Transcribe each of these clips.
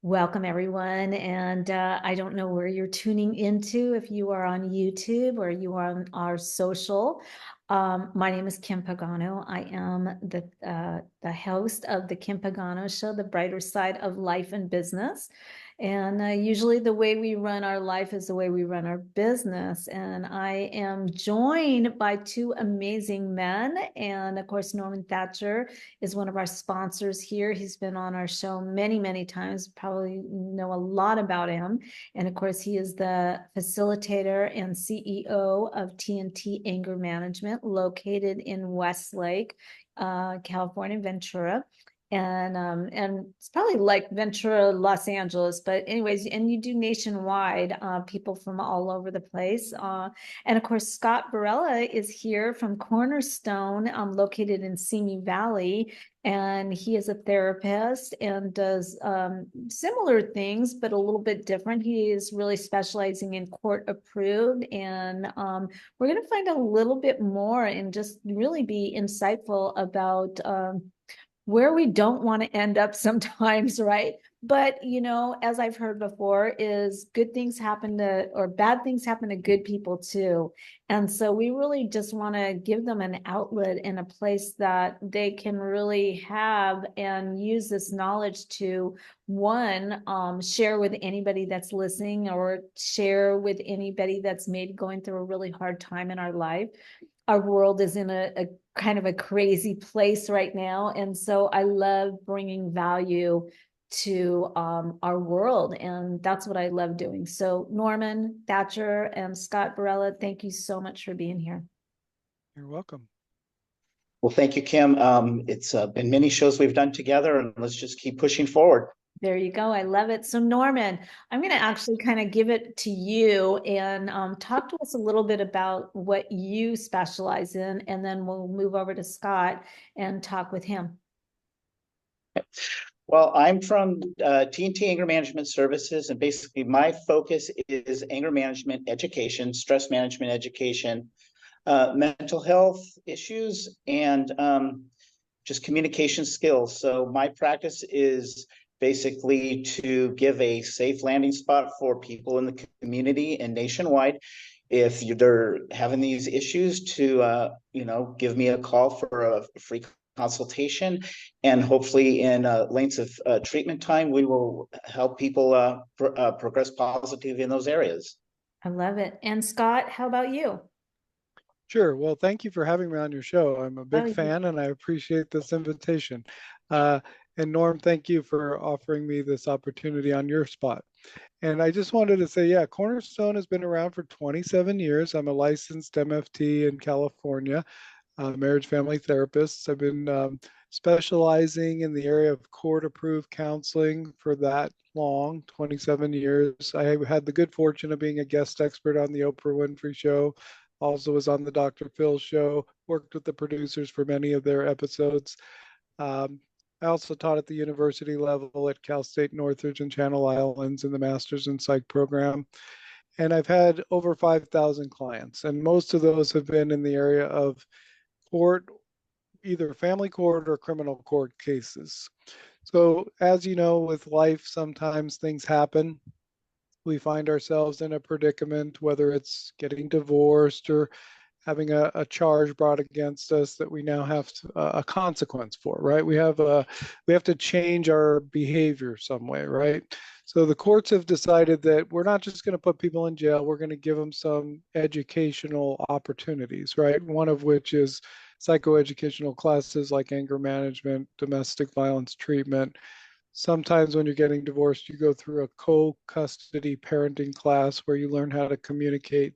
Welcome, everyone. And I don't know where you're tuning into, if you are on YouTube or you are on our social. My name is Kim Pagano. I am the host of the Kim Pagano Show, the brighter side of life and business. And usually the way we run our life is the way we run our business. And I am joined by two amazing men. And of course, Norman Thatcher is one of our sponsors here. He's been on our show many, many times, probably know a lot about him. And of course, he is the facilitator and CEO of TNT Anger Management, located in Westlake, California, Ventura. And it's probably like Ventura, Los Angeles, but anyways, and you do nationwide, people from all over the place. And of course, Scott Barela is here from Cornerstone, located in Simi Valley, and he is a therapist and does similar things, but a little bit different. He is really specializing in court approved, and we're going to find a little bit more and just really be insightful about where we don't want to end up sometimes, right? But, as I've heard before, is good things happen to, or bad things happen to good people too. And so we really just want to give them an outlet and a place that they can really have and use this knowledge to, one, share with anybody that's listening, or share with anybody that's maybe going through a really hard time in our life. Our world is in a kind of a crazy place right now. And so I love bringing value to our world. And that's what I love doing. So Norman Thatcher and Scott Barela, thank you so much for being here. You're welcome. Well, thank you, Kim. It's been many shows we've done together, and let's just keep pushing forward. There you go. I love it. So Norman, I'm going to actually kind of give it to you and talk to us a little bit about what you specialize in, and then we'll move over to Scott and talk with him. Well, I'm from TNT Anger Management Services, and basically my focus is anger management education, stress management education, mental health issues, and just communication skills. So my practice is basically to give a safe landing spot for people in the community and nationwide. If they're having these issues, to give me a call for a free consultation, and hopefully in lengths of treatment time, we will help people progress positively in those areas. I love it. And Scott, how about you? Sure. Well, thank you for having me on your show. I'm a big fan and I appreciate this invitation. And Norm, thank you for offering me this opportunity on your spot. And I just wanted to say, yeah, Cornerstone has been around for 27 years. I'm a licensed MFT in California, marriage family therapist. I've been specializing in the area of court-approved counseling for that long, 27 years. I had the good fortune of being a guest expert on the Oprah Winfrey Show, also was on the Dr. Phil Show, worked with the producers for many of their episodes. I also taught at the university level at Cal State Northridge and Channel Islands in the Masters in Psych program. And I've had over 5,000 clients, and most of those have been in the area of court, either family court or criminal court cases. So as you know, with life, sometimes things happen. We find ourselves in a predicament, whether it's getting divorced or having a charge brought against us that we now have a consequence for, right? We have to change our behavior some way, right? So the courts have decided that we're not just going to put people in jail, we're going to give them some educational opportunities, right? One of which is psychoeducational classes like anger management, domestic violence treatment. Sometimes when you're getting divorced, you go through a co-custody parenting class where you learn how to communicate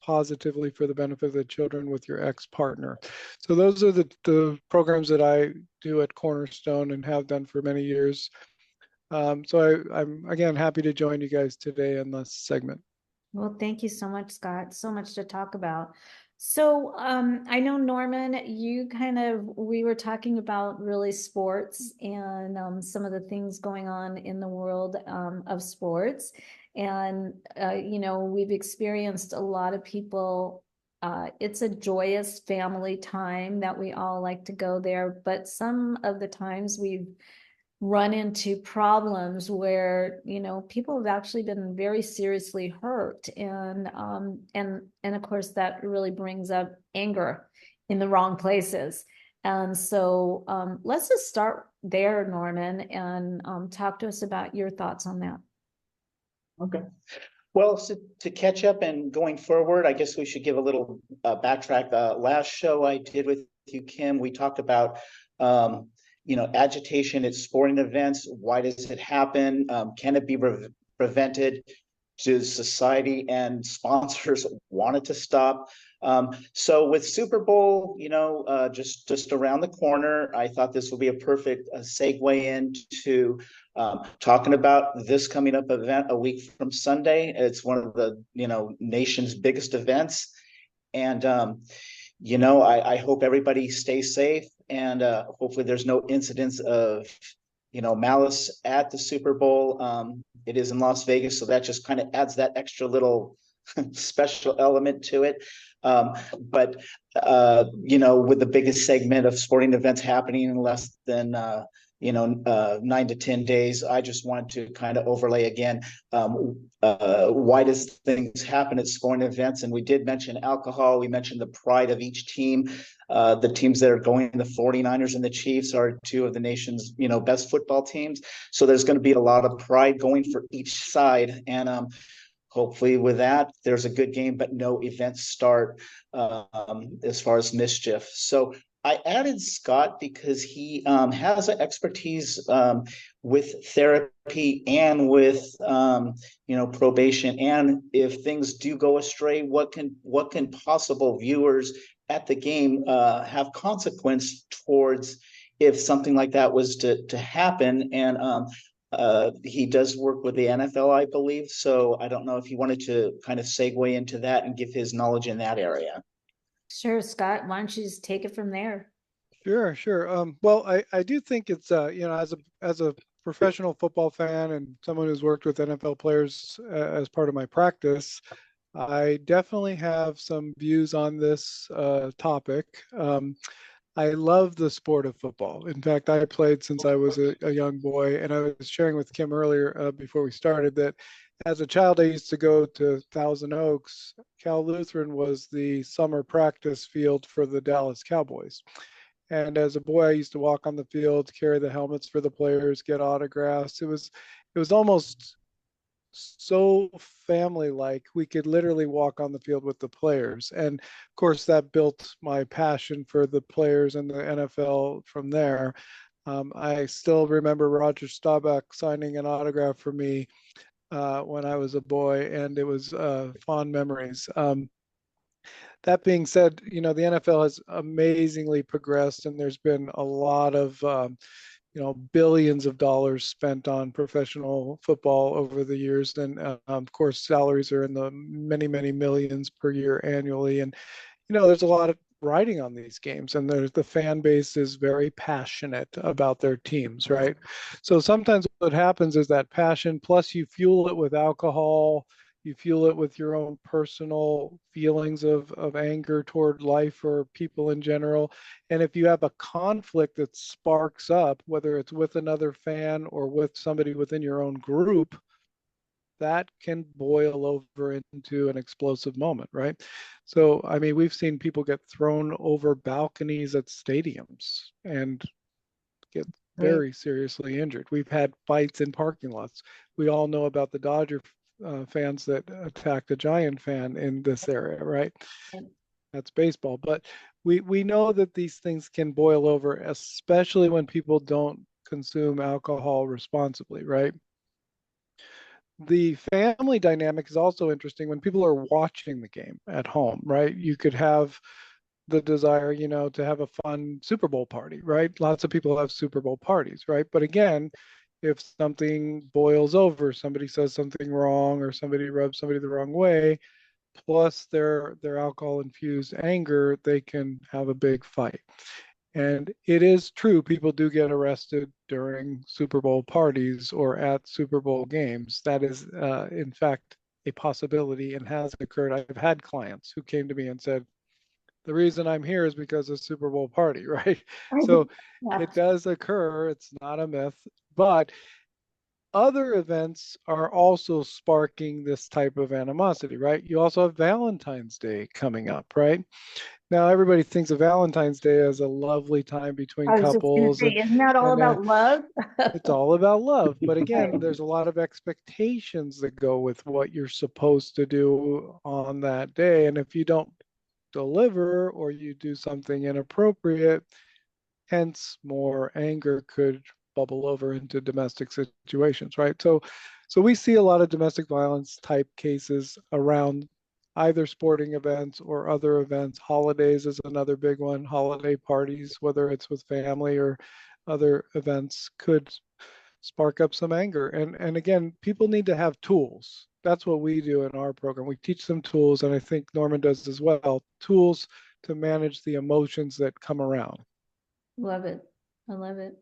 positively for the benefit of the children with your ex-partner. So those are the programs that I do at Cornerstone and have done for many years. So I'm, again, happy to join you guys today in this segment. Well, thank you so much, Scott. So much to talk about. So I know, Norman, we were talking about really sports and some of the things going on in the world of sports. And, we've experienced a lot of people. It's a joyous family time that we all like to go there. But some of the times we've run into problems where, people have actually been very seriously hurt. And of course, that really brings up anger in the wrong places. And so let's just start there, Norman, and talk to us about your thoughts on that. Okay. Well, so to catch up and going forward, I guess we should give a little backtrack. Last show I did with you, Kim, we talked about agitation at sporting events. Why does it happen? Can it be prevented? Does society and sponsors want it to stop? So with Super Bowl, just around the corner, I thought this would be a perfect segue into talking about this coming up event a week from Sunday. It's one of the nation's biggest events, and I hope everybody stays safe, and hopefully there's no incidents of malice at the Super Bowl. It is in Las Vegas, so that just kind of adds that extra little special element to it. But with the biggest segment of sporting events happening in less than 9 to 10 days, I just wanted to kind of overlay again why does things happen at sporting events. And we did mention alcohol. We mentioned the pride of each team. The teams that are going, the 49ers and the Chiefs, are two of the nation's best football teams. So there's going to be a lot of pride going for each side. And hopefully with that, there's a good game, but no events start as far as mischief. So I added Scott because he has an expertise with therapy and with probation. And if things do go astray, what can possible viewers at the game have consequence towards if something like that was to happen? And he does work with the NFL, I believe. So I don't know if he wanted to kind of segue into that and give his knowledge in that area. Sure, Scott, why don't you just take it from there? Sure, sure. Well, I do think it's as a professional football fan and someone who's worked with NFL players as part of my practice, I definitely have some views on this topic. I love the sport of football. In fact, I played since I was a young boy, and I was sharing with Kim earlier before we started that as a child, I used to go to Thousand Oaks. Cal Lutheran was the summer practice field for the Dallas Cowboys. And as a boy, I used to walk on the field, carry the helmets for the players, get autographs. It was almost so family like. We could literally walk on the field with the players. And of course, that built my passion for the players and the NFL from there. I still remember Roger Staubach signing an autograph for me when I was a boy, and it was fond memories. That being said, the NFL has amazingly progressed, and there's been a lot of billions of dollars spent on professional football over the years. And of course, salaries are in the many, many millions per year annually. And there's a lot of riding on these games, and the fan base is very passionate about their teams, right? So sometimes what happens is that passion, plus you fuel it with alcohol, you fuel it with your own personal feelings of anger toward life or people in general. And if you have a conflict that sparks up, whether it's with another fan or with somebody within your own group, that can boil over into an explosive moment, right? So, I mean, we've seen people get thrown over balconies at stadiums and get Right. very seriously injured. We've had fights in parking lots. We all know about the Dodger fans that attacked a Giant fan in this area, right? That's baseball. But we know that these things can boil over, especially when people don't consume alcohol responsibly, right? The family dynamic is also interesting when people are watching the game at home, right? You could have the desire, to have a fun Super Bowl party, right? Lots of people have Super Bowl parties, right? But again, if something boils over, somebody says something wrong or somebody rubs somebody the wrong way, plus their alcohol infused anger, they can have a big fight. And it is true, people do get arrested during Super Bowl parties or at Super Bowl games. That is, in fact, a possibility and has occurred. I've had clients who came to me and said, the reason I'm here is because of Super Bowl party, right? So Yeah. it does occur. It's not a myth, but other events are also sparking this type of animosity, right? You also have Valentine's Day coming up, right? Now everybody thinks of Valentine's Day as a lovely time between I was just going to couples, say, isn't that all and about love? it's all about love. But Right. again, there's a lot of expectations that go with what you're supposed to do on that day. And if you don't deliver or you do something inappropriate, hence more anger could bubble over into domestic situations, right? So we see a lot of domestic violence type cases around either sporting events or other events. Holidays is another big one. Holiday parties, whether it's with family or other events, could spark up some anger. And again, people need to have tools. That's what we do in our program. We teach them tools, and I think Norman does as well, tools to manage the emotions that come around. Love it. I love it.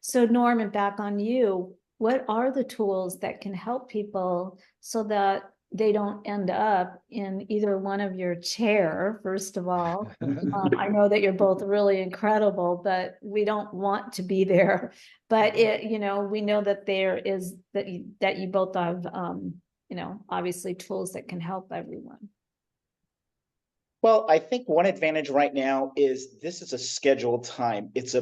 So Norman, back on you. What are the tools that can help people so that they don't end up in either one of your chair, first of all? I know that you're both really incredible, but we don't want to be there. But we know that there is that you both have, obviously tools that can help everyone. Well, I think one advantage right now is this is a scheduled time. It's a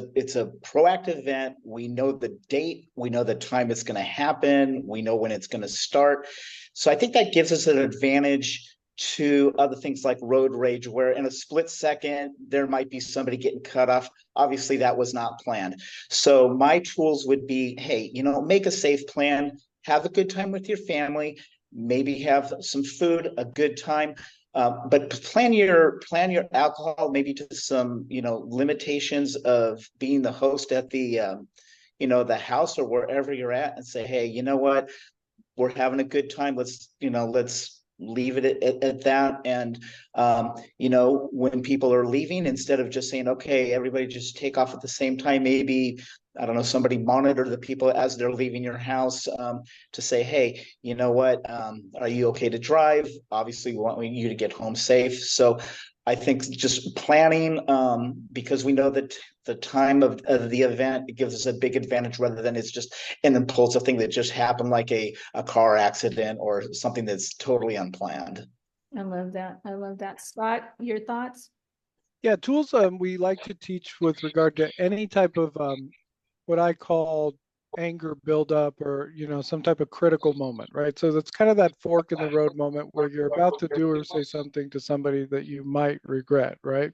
proactive event. We know the date, we know the time it's going to happen, we know when it's going to start. So I think that gives us an advantage to other things like road rage, where in a split second there might be somebody getting cut off. Obviously, that was not planned. So my tools would be, hey, make a safe plan, have a good time with your family, maybe have some food, a good time. But plan your alcohol maybe to some limitations of being the host at the house or wherever you're at, and say, hey, you know what, we're having a good time. Let's leave it at that. And when people are leaving, instead of just saying, okay, everybody just take off at the same time, maybe, I don't know, somebody monitor the people as they're leaving your house, to say, hey, you know what, are you okay to drive? Obviously, we want you to get home safe. So I think just planning, because we know that the time of the event, it gives us a big advantage, rather than it's just an impulsive thing that just happened, like a car accident or something that's totally unplanned. I love that. I love that. Scott, your thoughts? Yeah, tools we like to teach with regard to any type of what I call anger buildup, or some type of critical moment, right? So that's kind of that fork in the road moment where you're about to do or say something to somebody that you might regret, right?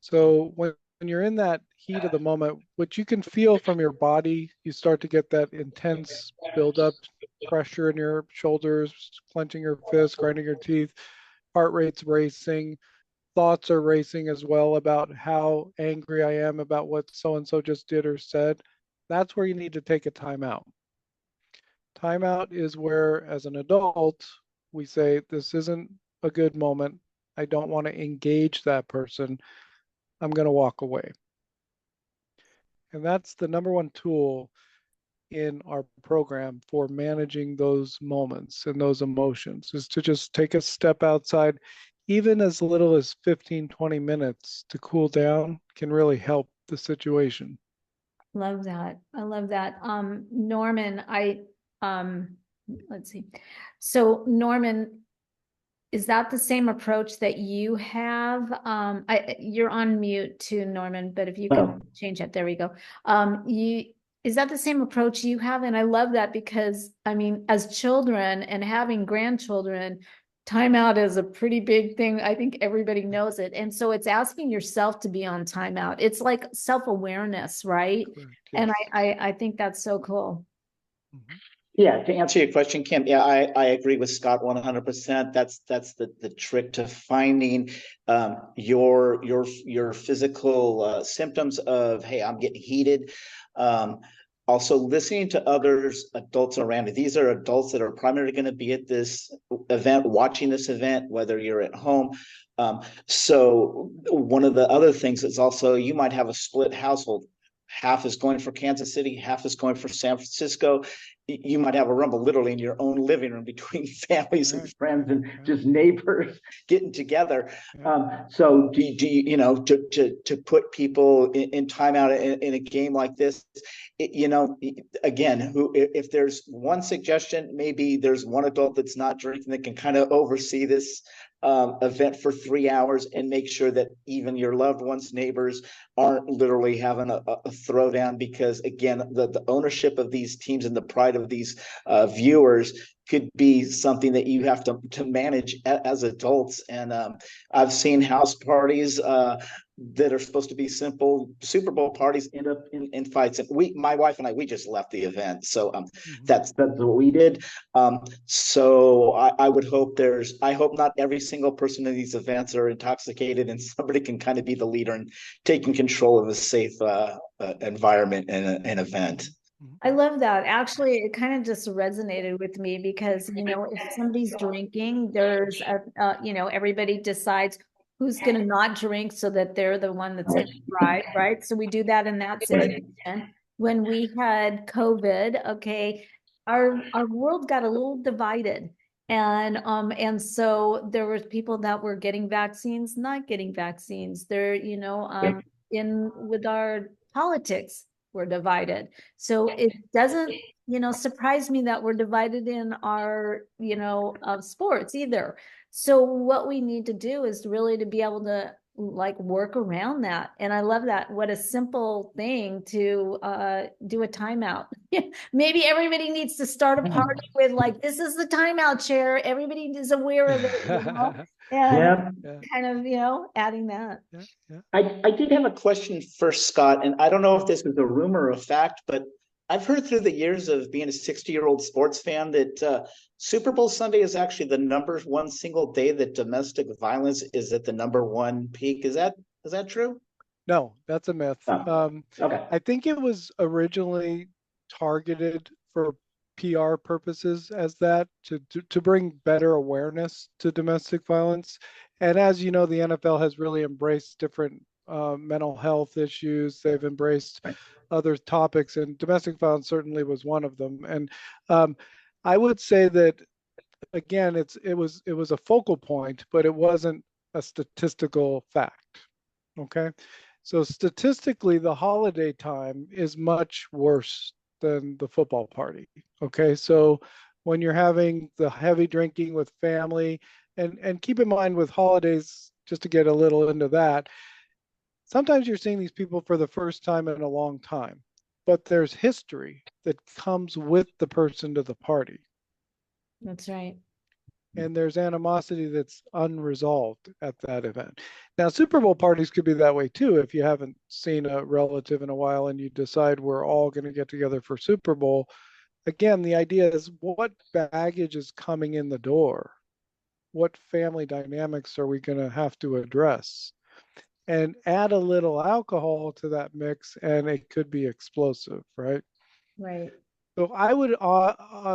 So when you're in that heat of the moment, what you can feel from your body, you start to get that intense buildup, pressure in your shoulders, clenching your fists, grinding your teeth, heart rate's racing, thoughts are racing as well about how angry I am about what so and so just did or said. That's where you need to take a timeout. Timeout is where, as an adult, we say, this isn't a good moment. I don't want to engage that person. I'm going to walk away. And that's the number one tool in our program for managing those moments and those emotions, is to just take a step outside. Even as little as 15, 20 minutes to cool down can really help the situation. Love that. I love that. Norman, let's see. So Norman, is that the same approach that you have? You're on mute too, Norman, but if you can change it, there we go. Is that the same approach you have? And I love that because, I mean, as children and having grandchildren, timeout is a pretty big thing. I think everybody knows it. And so it's asking yourself to be on timeout. It's like self-awareness, right? Correct. And Yes. I think that's so cool. Mm-hmm. Yeah, to answer your question, Kim, yeah, I agree with Scott 100%. That's the trick to finding your physical symptoms of, hey, I'm getting heated. Also listening to others, adults around you. These are adults that are primarily going to be at this event, watching this event, whether you're at home. So one of the other things is also, you might have a split household. half is going for Kansas City, half is going for San Francisco. You might have a rumble literally in your own living room between families and friends and just neighbors getting together. So do you know, to put people in timeout in a game like this, you know, again, if there's one suggestion, maybe there's one adult that's not drinking that can kind of oversee this event for 3 hours and make sure that even your loved ones, neighbors aren't literally having a throwdown, because again, the ownership of these teams and the pride of these viewers could be something that you have to manage as adults. And I've seen house parties that are supposed to be simple Super Bowl parties end up in fights. And my wife and I, we just left the event. So that's what we did. So I would hope I hope not every single person in these events are intoxicated, and somebody can kind of be the leader and taking control of a safe environment and an event. I love that. Actually, it kind of just resonated with me because, you know, if somebody's drinking, there's you know, everybody decides who's going to not drink so that they're the one that's going to drive, right? So we do that in that situation. When we had COVID, okay, our world got a little divided. And so there were people that were getting vaccines, not getting vaccines. They're, you know, in with our politics, we're divided. So it doesn't, you know, surprise me that we're divided in our, you know, sports either. So what we need to do is really to be able to like work around that. And I love that. What a simple thing to do a timeout. Maybe everybody needs to start a party with like, this is the timeout chair. Everybody is aware of it, you know, and kind of, you know, adding that. I did have a question for Scott, and I don't know if this is a rumor or a fact, but I've heard through the years of being a 60-year-old sports fan that Super Bowl Sunday is actually the number one single day that domestic violence is at the number one peak. Is that true? No, that's a myth. Okay. I think it was originally targeted for PR purposes as that to bring better awareness to domestic violence. And as you know, the NFL has really embraced different mental health issues. They've embraced other topics, and domestic violence certainly was one of them. And I would say that again, it was a focal point, but it wasn't a statistical fact. Okay. So statistically, the holiday time is much worse than the football party. Okay. So when you're having the heavy drinking with family, and keep in mind with holidays, just to get a little into that, sometimes you're seeing these people for the first time in a long time, but there's history that comes with the person to the party. That's right. And there's animosity that's unresolved at that event. Now, Super Bowl parties could be that way too. If you haven't seen a relative in a while and you decide we're all going to get together for Super Bowl, again, the idea is what baggage is coming in the door? What family dynamics are we going to have to address? And add a little alcohol to that mix, and it could be explosive, right? Right. So I would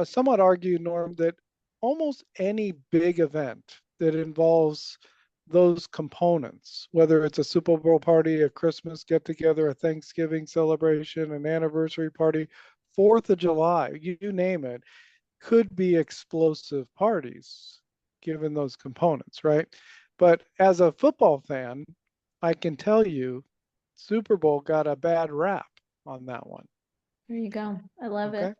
somewhat argue, Norm, that almost any big event that involves those components, whether it's a Super Bowl party, a Christmas get together, a Thanksgiving celebration, an anniversary party, 4th of July, you name it, could be explosive parties given those components, right? But as a football fan, I can tell you Super Bowl got a bad rap on that one. There you go. I love it. Okay.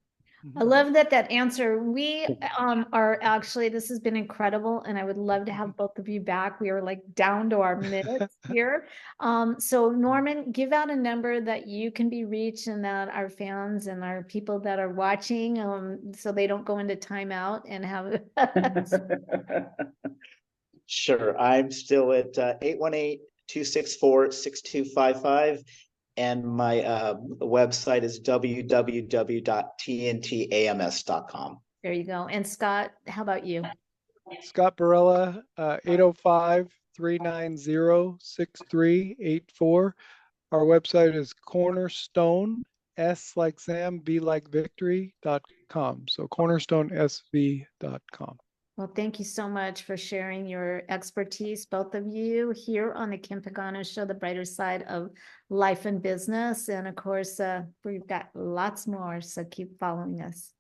I love that answer. We are actually, this has been incredible, and I would love to have both of you back. We are like down to our minutes here. So Norman, give out a number that you can be reached and that our fans and our people that are watching, so they don't go into timeout and have. Sure. I'm still at 818-264-6255. And my website is www.tntams.com. There you go. And Scott, how about you? Scott Barela, 805-390-6384. Our website is Cornerstone, S like Sam, V like Victory.com. So cornerstonesv.com. Well, thank you so much for sharing your expertise, both of you, here on the Kim Pagano Show, the brighter side of life and business. And of course, we've got lots more, so keep following us.